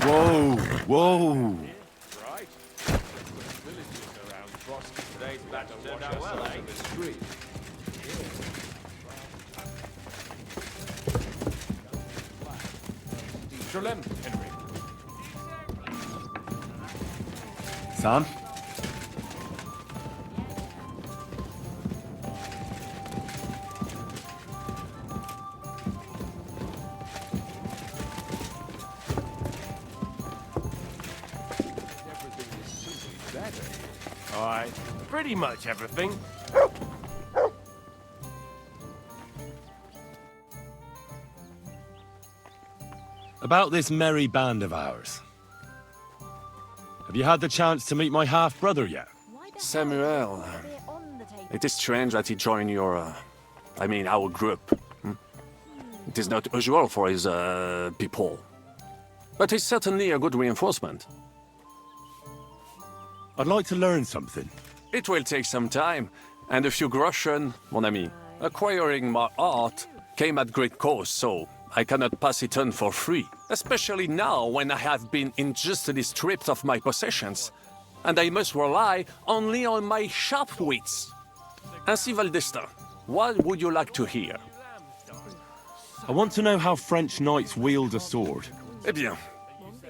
Whoa, whoa. Right. Villages around Boston. Today's battle turned out well, eh? The street. Shalem, Henry. Sam? Alright, pretty much everything. About this merry band of ours. Have you had the chance to meet my half-brother yet? Samuel, it is strange that he joined your, our group. It is not usual for his, people. But he's certainly a good reinforcement. I'd like to learn something. It will take some time, and a few groschen, mon ami. Acquiring my art came at great cost, so I cannot pass it on for free. Especially now, when I have been injustly stripped of my possessions, and I must rely only on my sharp wits. Ainsi va le destin. What would you like to hear? I want to know how French knights wield a sword. Eh bien,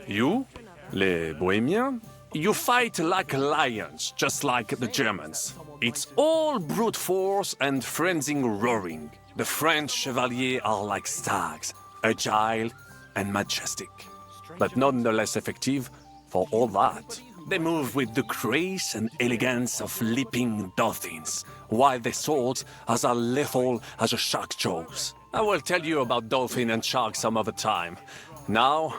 you, les Bohemians, you fight like lions, just like the Germans. It's all brute force and frenzied roaring. The French chevaliers are like stags, agile and majestic, but nonetheless effective for all that. They move with the grace and elegance of leaping dolphins, while their swords are as lethal as a shark's jaws. I will tell you about dolphin and shark some other time. Now,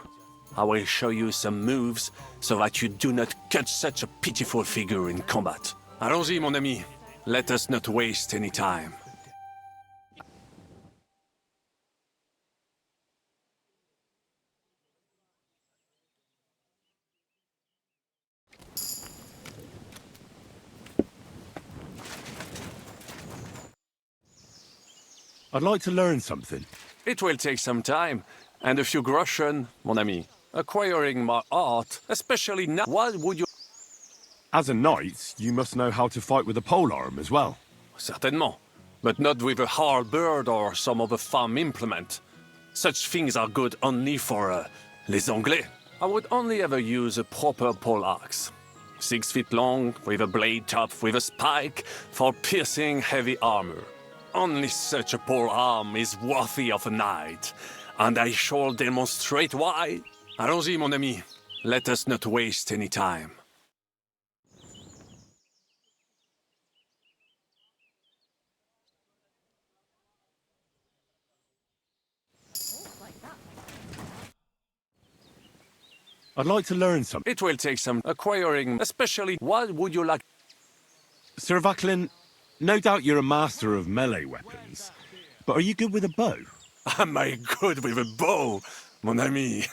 I will show you some moves so that you do not cut such a pitiful figure in combat. Allons-y, mon ami. Let us not waste any time. I'd like to learn something. It will take some time, and a few groschen, mon ami. Acquiring my art, especially now. What would you... As a knight, you must know how to fight with a polearm as well. Certainement, but not with a halberd or some other farm implement. Such things are good only for, les Anglais. I would only ever use a proper poleaxe. 6 feet long, with a blade topped with a spike, for piercing heavy armor. Only such a polearm is worthy of a knight, and I shall demonstrate why. Allons-y, mon ami. Let us not waste any time. I'd like to learn something. It will take some acquiring, especially... What would you like? Sir Vaclin, no doubt you're a master of melee weapons, but are you good with a bow? Am I good with a bow, mon ami?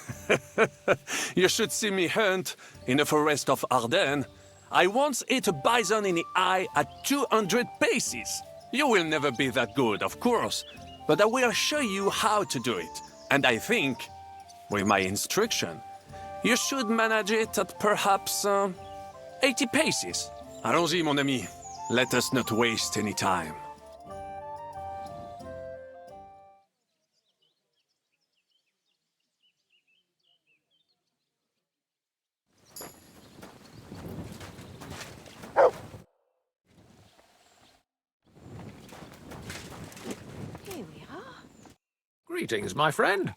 You should see me hunt in the forest of Ardennes. I once ate a bison in the eye at 200 paces. You will never be that good, of course, but I will show you how to do it. And I think, with my instruction, you should manage it at perhaps 80 paces. Allons-y, mon ami. Let us not waste any time. Here we are. Greetings, my friend.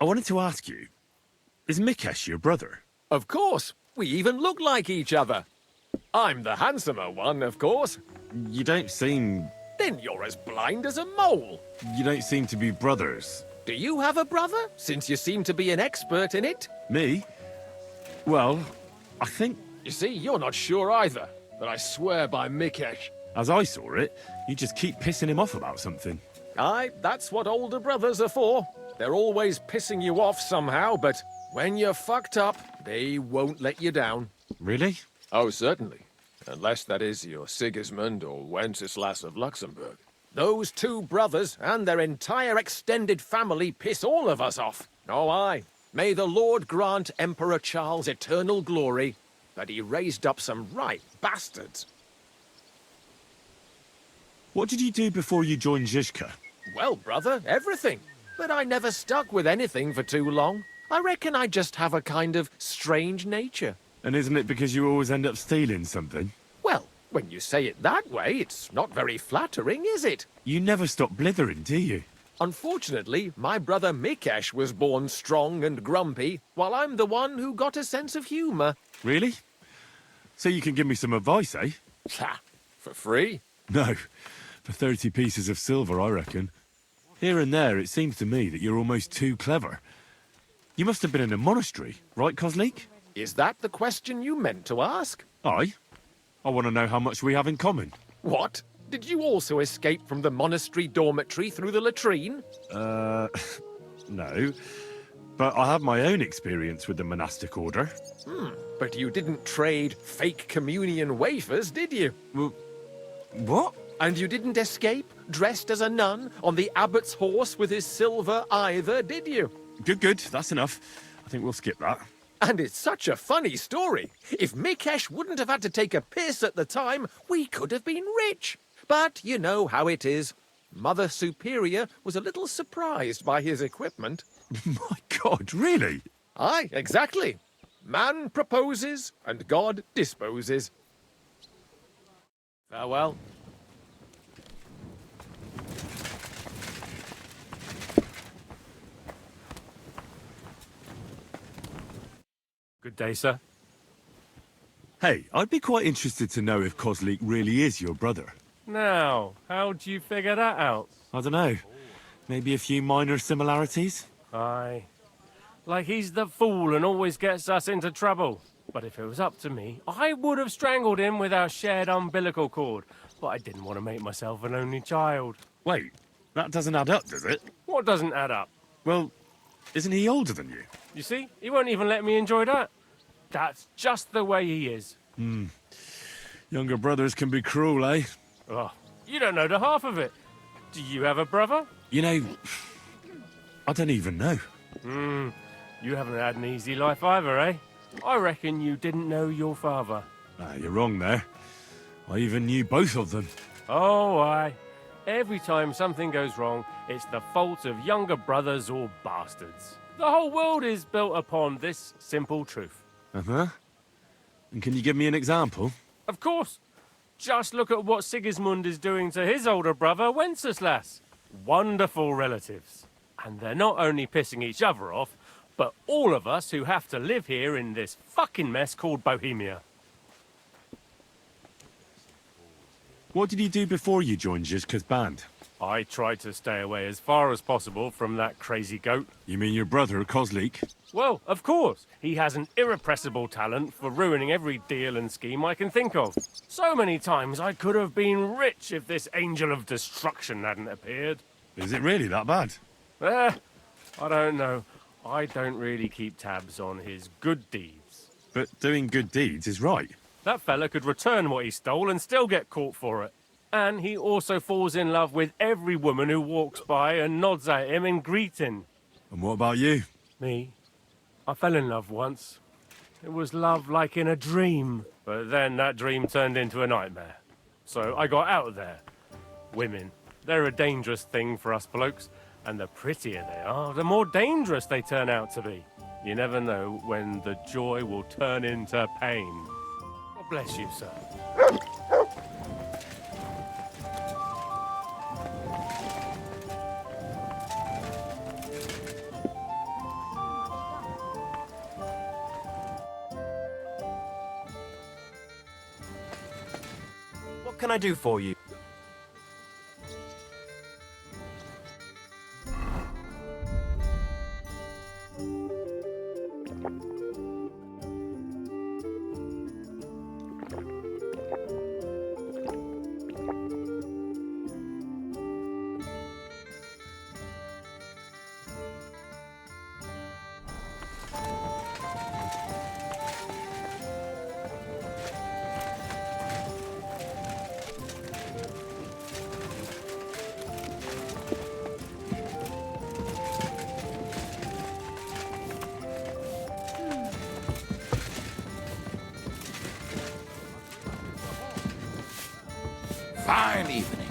I wanted to ask you, is Mikesh your brother? Of course. We even look like each other. I'm the handsomer one, of course. You don't seem... Then you're as blind as a mole. You don't seem to be brothers. Do you have a brother, since you seem to be an expert in it? Me? Well, I think, You see, you're not sure either, but I swear by Mikesh. as I saw it, you just keep pissing him off about something. Aye, that's what older brothers are for. They're always pissing you off somehow, but when you're fucked up, they won't let you down. Really? Oh, certainly. Unless that is your Sigismund or Wenceslas of Luxembourg. Those two brothers and their entire extended family piss all of us off. Oh, aye. May the Lord grant Emperor Charles eternal glory, but he raised up some right bastards. What did you do before you joined Zizka? Well, brother, everything. But I never stuck with anything for too long. I reckon I just have a kind of strange nature. And isn't it because you always end up stealing something? Well, when you say it that way, it's not very flattering, is it? You never stop blithering, do you? Unfortunately, my brother Mikesh was born strong and grumpy, while I'm the one who got a sense of humor. Really? So you can give me some advice, eh? Ha! For free? No. For 30 pieces of silver, I reckon. Here and there, it seems to me that you're almost too clever. You must have been in a monastery, right, Kozlik? Is that the question you meant to ask? Aye. I want to know how much we have in common. What? Did you also escape from the monastery dormitory through the latrine? No. But I have my own experience with the monastic order. But you didn't trade fake communion wafers, did you? Well, what? And you didn't escape, dressed as a nun, on the abbot's horse with his silver either, did you? Good. That's enough. I think we'll skip that. And it's such a funny story. If Mikesh wouldn't have had to take a piss at the time, we could have been rich. But you know how it is. Mother Superior was a little surprised by his equipment. My God, really? Aye, exactly. Man proposes, and God disposes. Farewell. Good day, sir. Hey, I'd be quite interested to know if Kozlik really is your brother. Now, how'd you figure that out? I don't know. Maybe a few minor similarities? Aye. Like he's the fool and always gets us into trouble. But if it was up to me, I would have strangled him with our shared umbilical cord. But I didn't want to make myself an only child. Wait, that doesn't add up, does it? What doesn't add up? Well, isn't he older than you? You see, he won't even let me enjoy that. That's just the way he is. Younger brothers can be cruel, eh? Oh, you don't know the half of it. Do you have a brother? You know, I don't even know. You haven't had an easy life either, eh? I reckon you didn't know your father. You're wrong there. I even knew both of them. Oh, aye. Every time something goes wrong, it's the fault of younger brothers or bastards. The whole world is built upon this simple truth. Uh-huh. And can you give me an example? Of course. Just look at what Sigismund is doing to his older brother, Wenceslas. Wonderful relatives. And they're not only pissing each other off, but all of us who have to live here in this fucking mess called Bohemia. What did you do before you joined Zizka's band? I tried to stay away as far as possible from that crazy goat. You mean your brother, Kozlik? Well, of course. He has an irrepressible talent for ruining every deal and scheme I can think of. So many times I could have been rich if this angel of destruction hadn't appeared. Is it really that bad? I don't know. I don't really keep tabs on his good deeds. But doing good deeds is right. That fella could return what he stole and still get caught for it. And he also falls in love with every woman who walks by and nods at him in greeting. And what about you? Me? I fell in love once. It was love like in a dream. But then that dream turned into a nightmare. So I got out of there. Women. They're a dangerous thing for us blokes. And the prettier they are, the more dangerous they turn out to be. You never know when the joy will turn into pain. God bless you, sir. What can I do for you? Fine evening.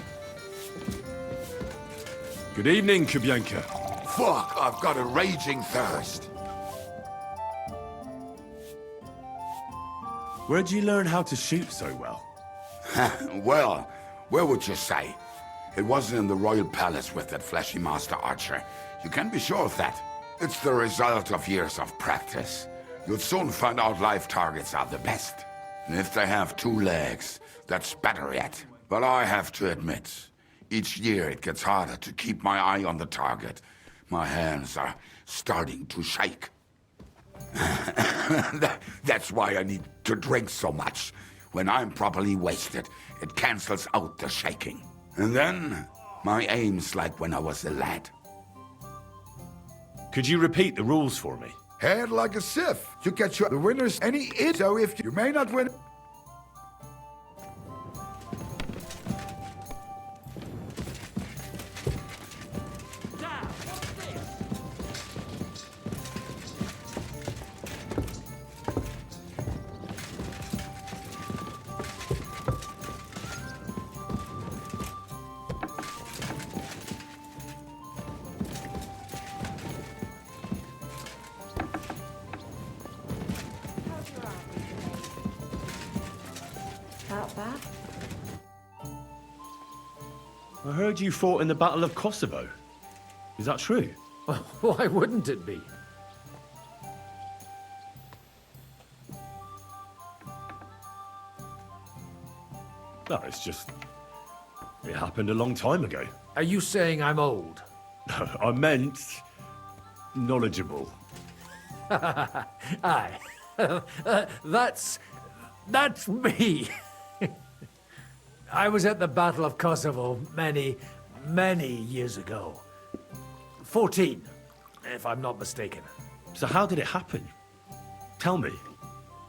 Good evening, Kubyanka. Fuck, I've got a raging thirst. Where'd you learn how to shoot so well? Well, where would you say? It wasn't in the royal palace with that fleshy master archer. You can be sure of that. It's the result of years of practice. You'll soon find out live targets are the best. And if they have 2 legs, that's better yet. But I have to admit, each year it gets harder to keep my eye on the target. My hands are starting to shake. That's why I need to drink so much. When I'm properly wasted, it cancels out the shaking. And then, my aim's like when I was a lad. Could you repeat the rules for me? Head like a sieve. You catch the winners any it, so if you may not win. About that? I heard you fought in the Battle of Kosovo. Is that true? Why wouldn't it be? No, it's just... It happened a long time ago. Are you saying I'm old? I meant... knowledgeable. Aye. That's me. I was at the Battle of Kosovo many years ago. 14, if I'm not mistaken. So how did it happen? Tell me.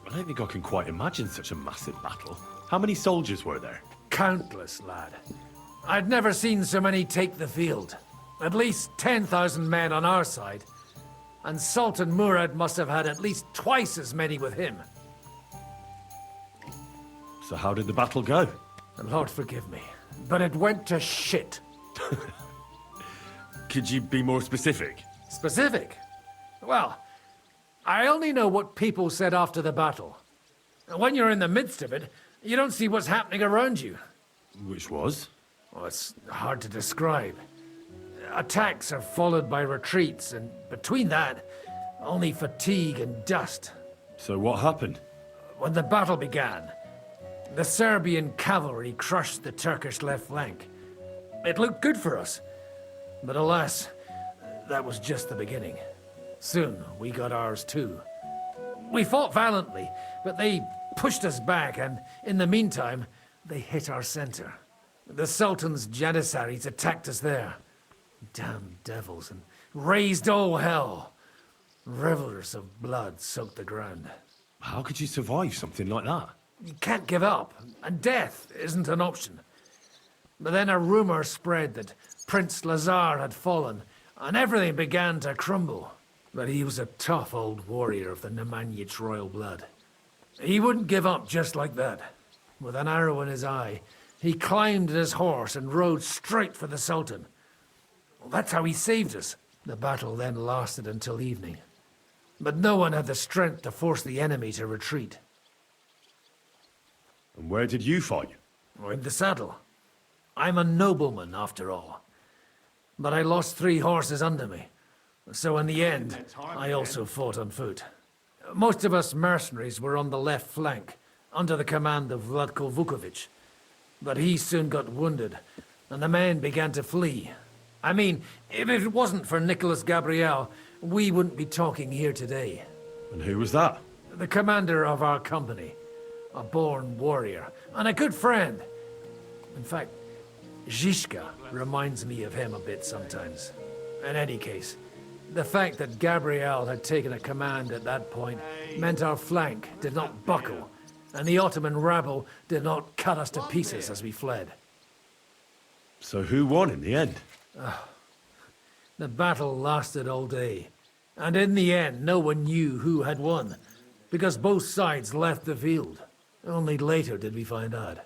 I don't think I can quite imagine such a massive battle. How many soldiers were there? Countless, lad. I'd never seen so many take the field. At least 10,000 men on our side. And Sultan Murad must have had at least twice as many with him. So how did the battle go? Lord forgive me, but it went to shit. Could you be more specific? Specific? Well, I only know what people said after the battle. When you're in the midst of it, you don't see what's happening around you. Which was? Well, it's hard to describe. Attacks are followed by retreats, and between that, only fatigue and dust. So what happened? When the battle began, the Serbian cavalry crushed the Turkish left flank. It looked good for us. But alas, that was just the beginning. Soon, we got ours too. We fought valiantly, but they pushed us back, and in the meantime, they hit our center. The Sultan's Janissaries attacked us there. Damn devils, and raised all hell. Rivers of blood soaked the ground. How could you survive something like that? You can't give up, and death isn't an option. But then a rumor spread that Prince Lazar had fallen, and everything began to crumble. But he was a tough old warrior of the Nemanjic royal blood. He wouldn't give up just like that. With an arrow in his eye, he climbed his horse and rode straight for the Sultan. Well, that's how he saved us. The battle then lasted until evening. But no one had the strength to force the enemy to retreat. And where did you fight? Or in the saddle. I'm a nobleman, after all. But I lost 3 horses under me. So in the end, I also fought on foot. Most of us mercenaries were on the left flank, under the command of Vlatko Vukovic. But he soon got wounded, and the men began to flee. I mean, if it wasn't for Nicholas Gabriel, we wouldn't be talking here today. And who was that? The commander of our company. A born warrior, and a good friend. In fact, Zizka reminds me of him a bit sometimes. In any case, the fact that Gabriel had taken a command at that point meant our flank did not buckle, and the Ottoman rabble did not cut us to pieces as we fled. So who won in the end? The battle lasted all day, and in the end no one knew who had won, because both sides left the field. Only later did we find out.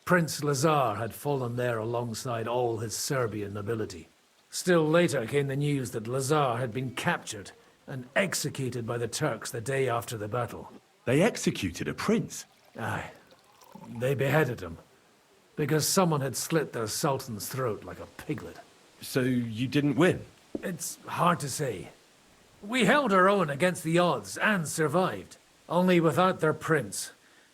Prince Lazar had fallen there alongside all his Serbian nobility. Still later came the news that Lazar had been captured and executed by the Turks the day after the battle. They executed a prince? Aye. They beheaded him. Because someone had slit their sultan's throat like a piglet. So you didn't win? It's hard to say. We held our own against the odds and survived. Only without their prince.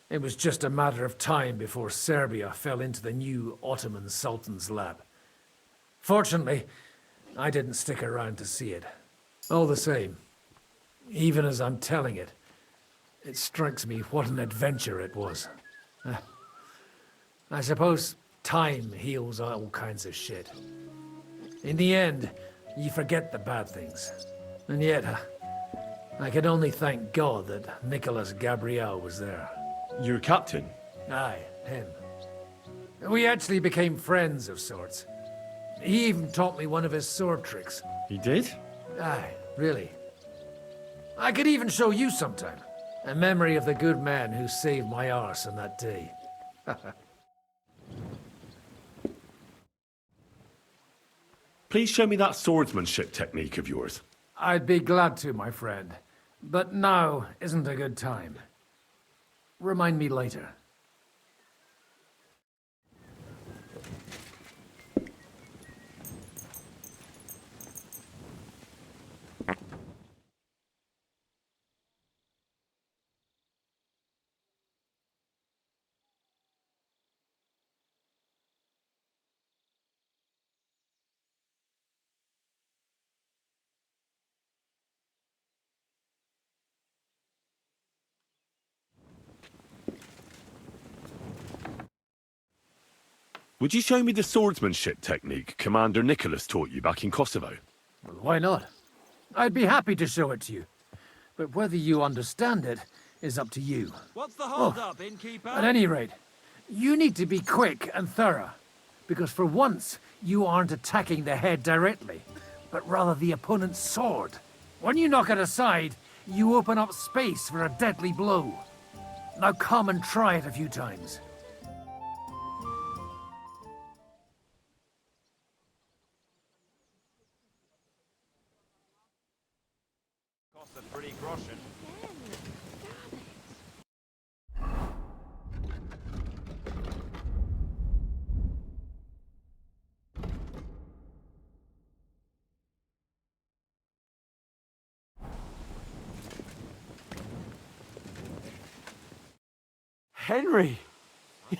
It was just a matter of time before Serbia fell into the new Ottoman Sultan's lap. Fortunately, I didn't stick around to see it. All the same, even as I'm telling it, it strikes me what an adventure it was. I suppose time heals all kinds of shit. In the end, you forget the bad things. And yet, I can only thank God that Nicholas Gabriel was there. Your captain? Aye, him. We actually became friends of sorts. He even taught me one of his sword tricks. He did? Aye, really. I could even show you sometime. A memory of the good man who saved my arse on that day. Please show me that swordsmanship technique of yours. I'd be glad to, my friend. But now isn't a good time. Remind me later. Would you show me the swordsmanship technique Commander Nicholas taught you back in Kosovo? Well, why not? I'd be happy to show it to you. But whether you understand it is up to you. What's the hold-up, innkeeper? At any rate, you need to be quick and thorough. Because for once, you aren't attacking the head directly, but rather the opponent's sword. When you knock it aside, you open up space for a deadly blow. Now come and try it a few times. Costs a pretty groschen. Henry,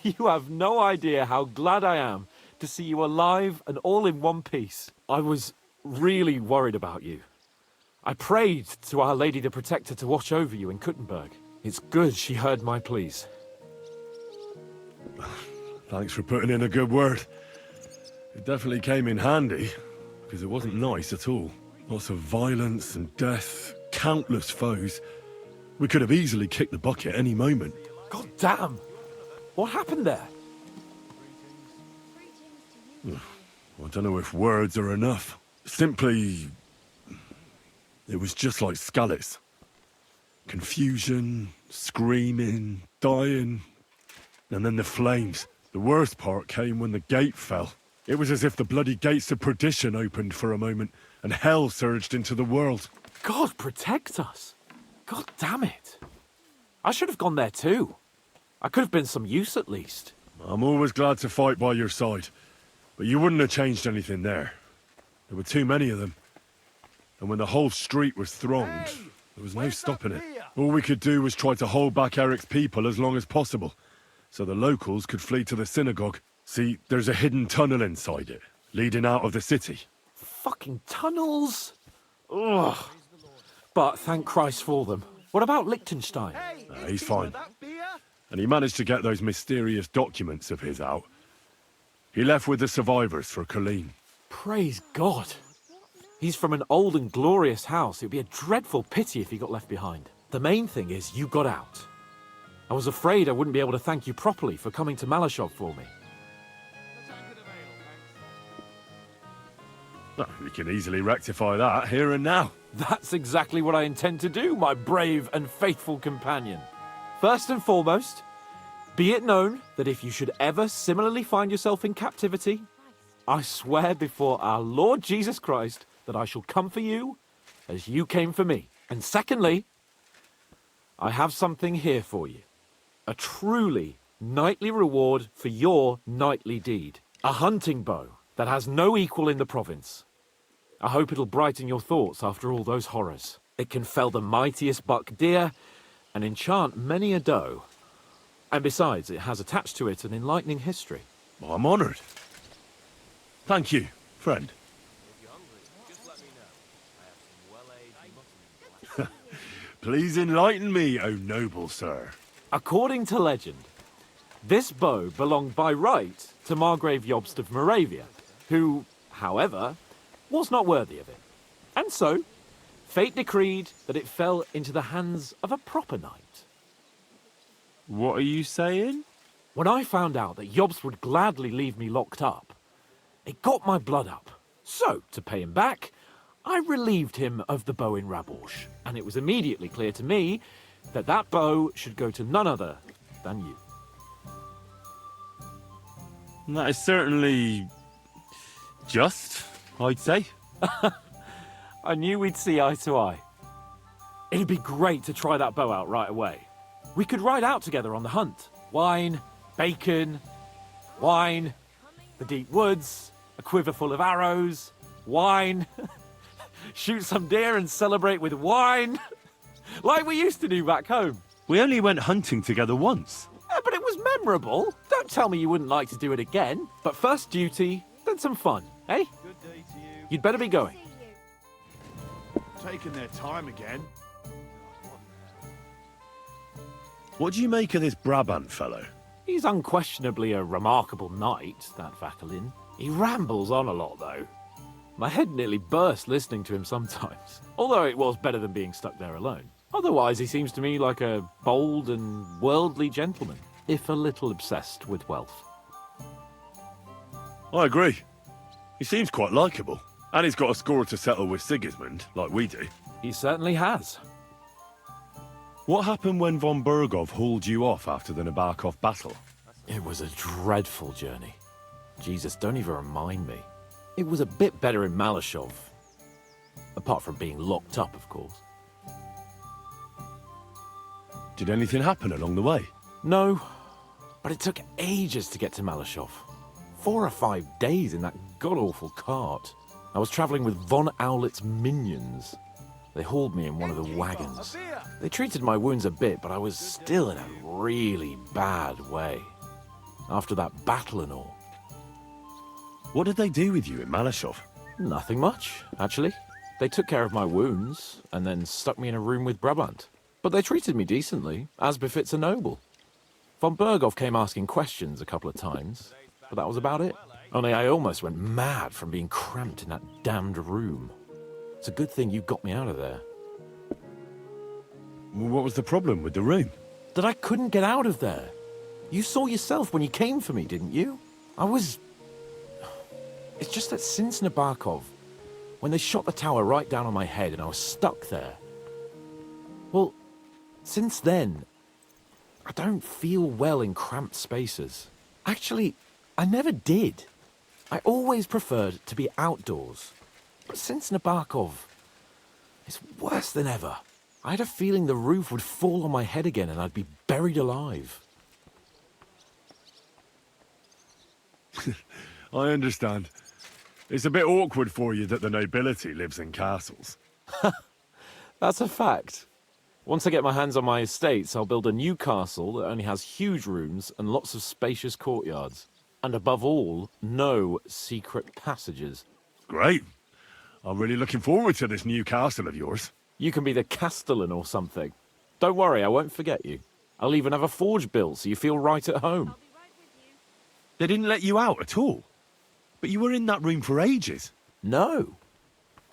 you have no idea how glad I am to see you alive and all in one piece. I was really worried about you. I prayed to Our Lady the Protector to watch over you in Kuttenberg. It's good she heard my pleas. Thanks for putting in a good word. It definitely came in handy, because it wasn't nice at all. Lots of violence and death, countless foes. We could have easily kicked the bucket any moment. God damn! What happened there? I don't know if words are enough. Simply, it was just like Skalitz. Confusion, screaming, dying, and then the flames. The worst part came when the gate fell. It was as if the bloody gates of perdition opened for a moment, and hell surged into the world. God protect us! God damn it! I should have gone there too. I could have been some use at least. I'm always glad to fight by your side, but you wouldn't have changed anything there. There were too many of them. And when the whole street was thronged, there was no stopping it. All we could do was try to hold back Eric's people as long as possible, so the locals could flee to the synagogue. See, there's a hidden tunnel inside it, leading out of the city. Fucking tunnels! Ugh. But thank Christ for them. What about Liechtenstein? He's fine. And he managed to get those mysterious documents of his out. He left with the survivors for Colleen. Praise God. He's from an old and glorious house. It'd be a dreadful pity if he got left behind. The main thing is you got out. I was afraid I wouldn't be able to thank you properly for coming to Malashov for me. Well, we can easily rectify that here and now. That's exactly what I intend to do, my brave and faithful companion. First and foremost, Be it known that if you should ever similarly find yourself in captivity, I swear before our Lord Jesus Christ that I shall come for you as you came for me. And secondly, I have something here for you. A truly knightly reward for your knightly deed. A hunting bow that has no equal in the province. I hope it'll brighten your thoughts after all those horrors. It can fell the mightiest buck deer and enchant many a doe. And besides, it has attached to it an enlightening history. Well, I'm honoured. Thank you, friend. Please enlighten me, O noble sir. According to legend, this bow belonged by right to Margrave Jobst of Moravia, who, however, was not worthy of it. And so, fate decreed that it fell into the hands of a proper knight. What are you saying? When I found out that Jobst would gladly leave me locked up, it got my blood up. So, to pay him back, I relieved him of the bow in Raborsh, and it was immediately clear to me that that bow should go to none other than you. That is certainly just, I'd say. I knew we'd see eye to eye. It'd be great to try that bow out right away. We could ride out together on the hunt. Wine, bacon, wine, the deep woods, a quiver full of arrows, wine, shoot some deer and celebrate with wine, like we used to do back home. We only went hunting together once. But it was memorable. Don't tell me you wouldn't like to do it again. But first duty, then some fun, eh? Good day to you. You'd better be going. Taking their time again. What do you make of this Brabant fellow? He's unquestionably a remarkable knight, that Vakelin. He rambles on a lot, though. My head nearly burst listening to him sometimes, although it was better than being stuck there alone. Otherwise, he seems to me like a bold and worldly gentleman, if a little obsessed with wealth. I agree. He seems quite likeable. And he's got a score to settle with Sigismund, like we do. He certainly has. What happened when von Bergov hauled you off after the Nabokov battle? It was a dreadful journey. Jesus, don't even remind me. It was a bit better in Malashov. Apart from being locked up, of course. Did anything happen along the way? No, but it took ages to get to Malashov. 4 or 5 days in that god-awful cart. I was travelling with von Owlet's minions. They hauled me in one of the wagons. They treated my wounds a bit, but I was still in a really bad way. After that battle and all. What did they do with you in Malashov? Nothing much, actually. They took care of my wounds, and then stuck me in a room with Brabant. But they treated me decently, as befits a noble. Von Bergov came asking questions a couple of times, but that was about it. Only I almost went mad from being cramped in that damned room. It's a good thing you got me out of there. Well, what was the problem with the room? That I couldn't get out of there. You saw yourself when you came for me, didn't you? It's just that since Nabokov, when they shot the tower right down on my head and I was stuck there. Well, since then, I don't feel well in cramped spaces. Actually, I never did. I always preferred to be outdoors. But since Nabokov, it's worse than ever. I had a feeling the roof would fall on my head again and I'd be buried alive. I understand. It's a bit awkward for you that the nobility lives in castles. That's a fact. Once I get my hands on my estates, I'll build a new castle that only has huge rooms and lots of spacious courtyards. And above all, no secret passages. Great. I'm really looking forward to this new castle of yours. You can be the castellan or something. Don't worry, I won't forget you. I'll even have a forge built so you feel right at home. They didn't let you out at all? But you were in that room for ages. No.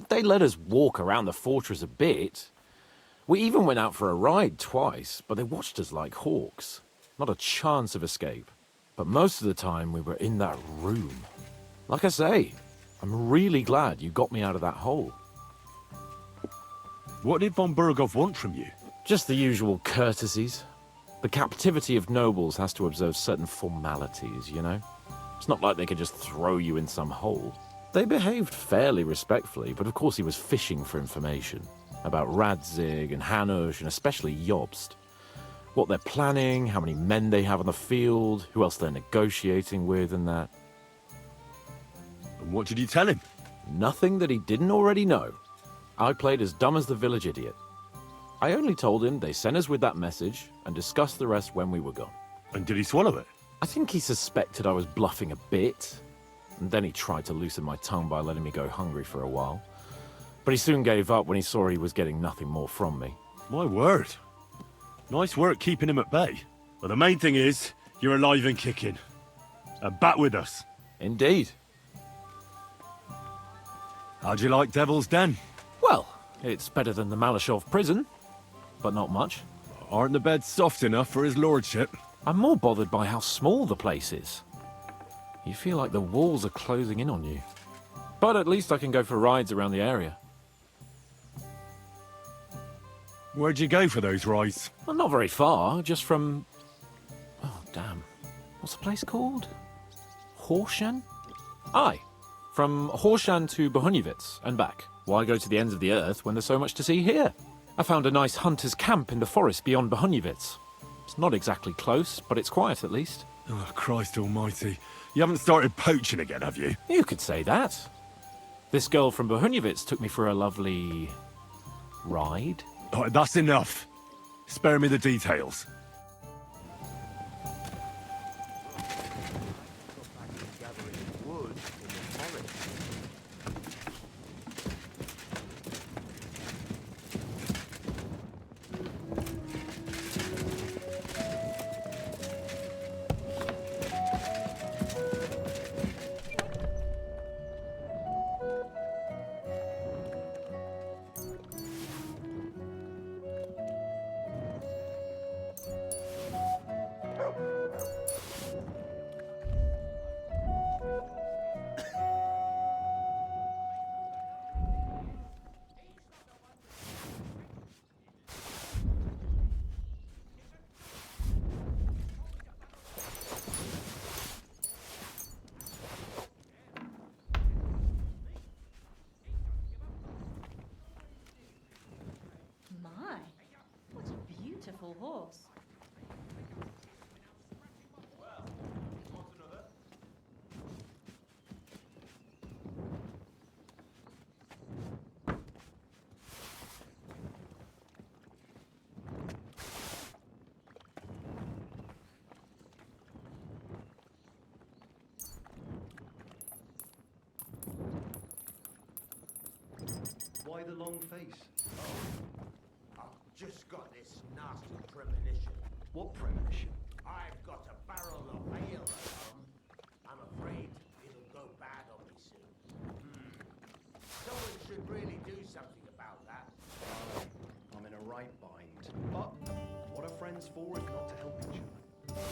They let us walk around the fortress a bit. We even went out for a ride twice, but they watched us like hawks. Not a chance of escape. But most of the time we were in that room. Like I say, I'm really glad you got me out of that hole. What did von Bergov want from you? Just the usual courtesies. The captivity of nobles has to observe certain formalities, you know? It's not like they could just throw you in some hole. They behaved fairly respectfully, but of course he was fishing for information about Radzig and Hanush and especially Jobst. What they're planning, how many men they have on the field, who else they're negotiating with and that. And what did you tell him? Nothing that he didn't already know. I played as dumb as the village idiot. I only told him they sent us with that message and discussed the rest when we were gone. And did he swallow it? I think he suspected I was bluffing a bit, and then he tried to loosen my tongue by letting me go hungry for a while. But he soon gave up when he saw he was getting nothing more from me. My word. Nice work keeping him at bay. But the main thing is, you're alive and kicking. And back with us. Indeed. How'd you like Devil's Den? Well, it's better than the Malashov prison, but not much. Aren't the beds soft enough for his lordship? I'm more bothered by how small the place is. You feel like the walls are closing in on you. But at least I can go for rides around the area. Where'd you go for those rides? Well, not very far, just from... Oh, damn. What's the place called? Horshan? Aye. From Horshan to Bohunivitz and back. Why go to the ends of the earth when there's so much to see here? I found a nice hunter's camp in the forest beyond Bohunivitz. It's not exactly close, but it's quiet at least. Oh, Christ almighty. You haven't started poaching again, have you? You could say that. This girl from Bohunivitz took me for a lovely... ride? Oh, that's enough. Spare me the details. My, what a beautiful horse. Why the long face? I've just got this nasty premonition. What premonition? I've got a barrel of ale at home. I'm afraid it'll go bad on me soon. Someone should really do something about that. I'm in a right bind. But what are friends for if not to help each other?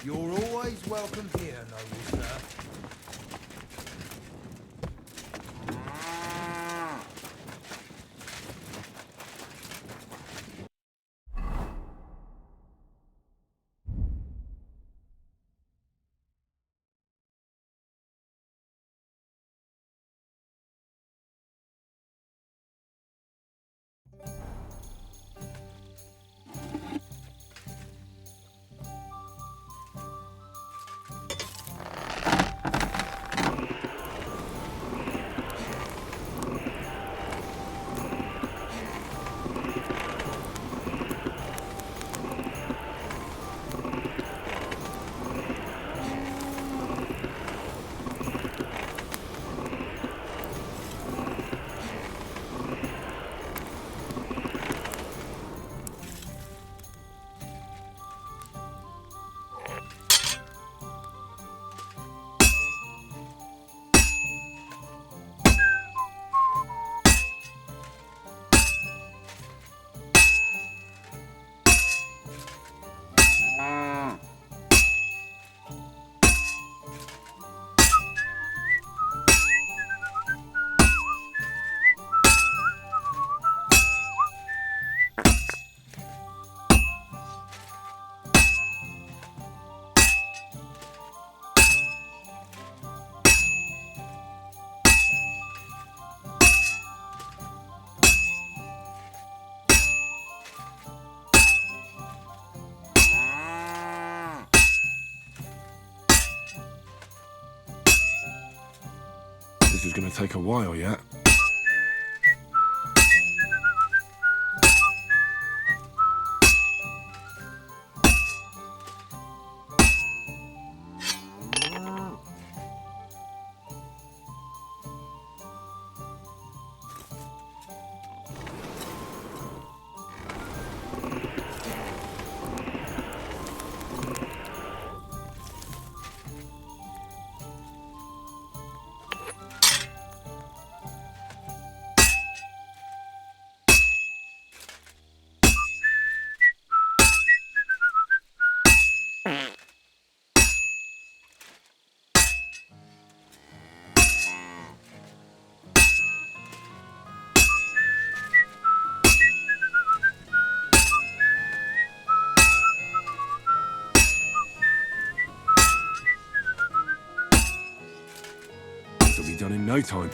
You're always welcome here, noble sir. This is gonna take a while yet. This'll be done in no time.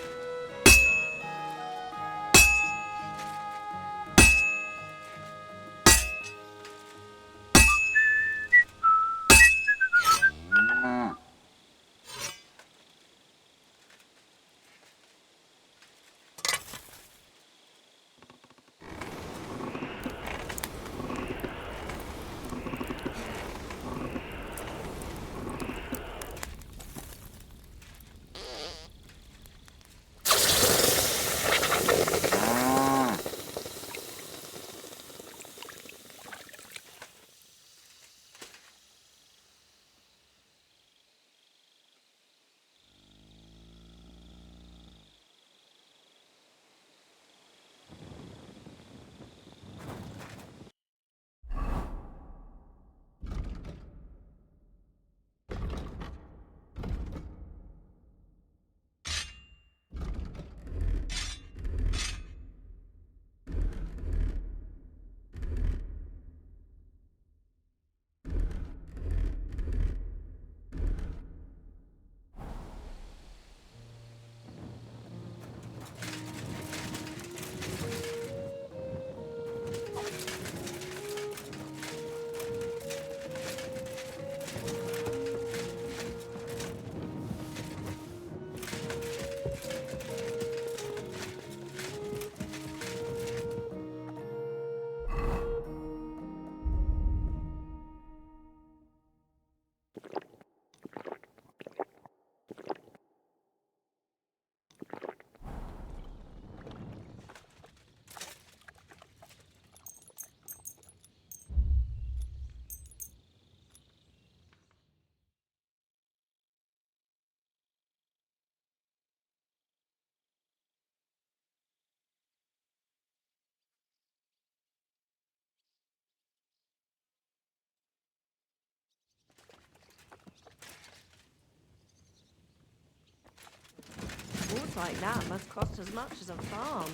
house like that must cost as much as a farm.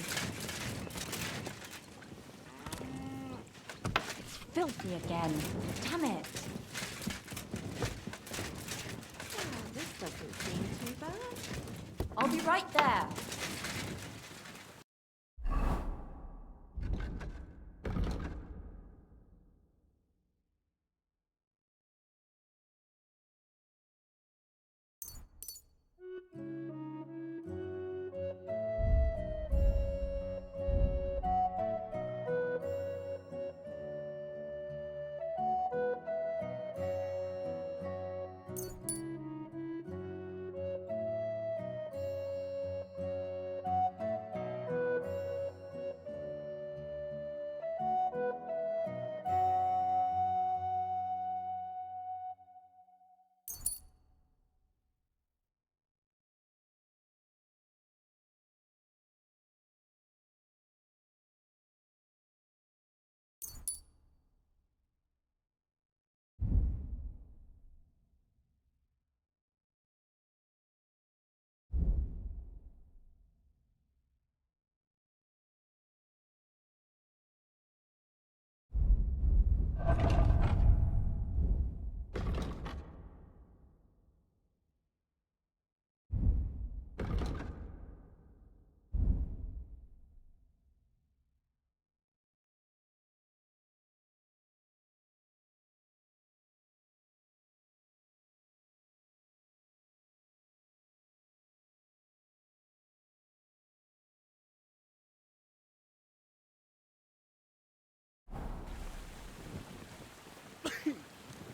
It's filthy again. Damn it. Oh, this doesn't seem too bad. I'll be right there.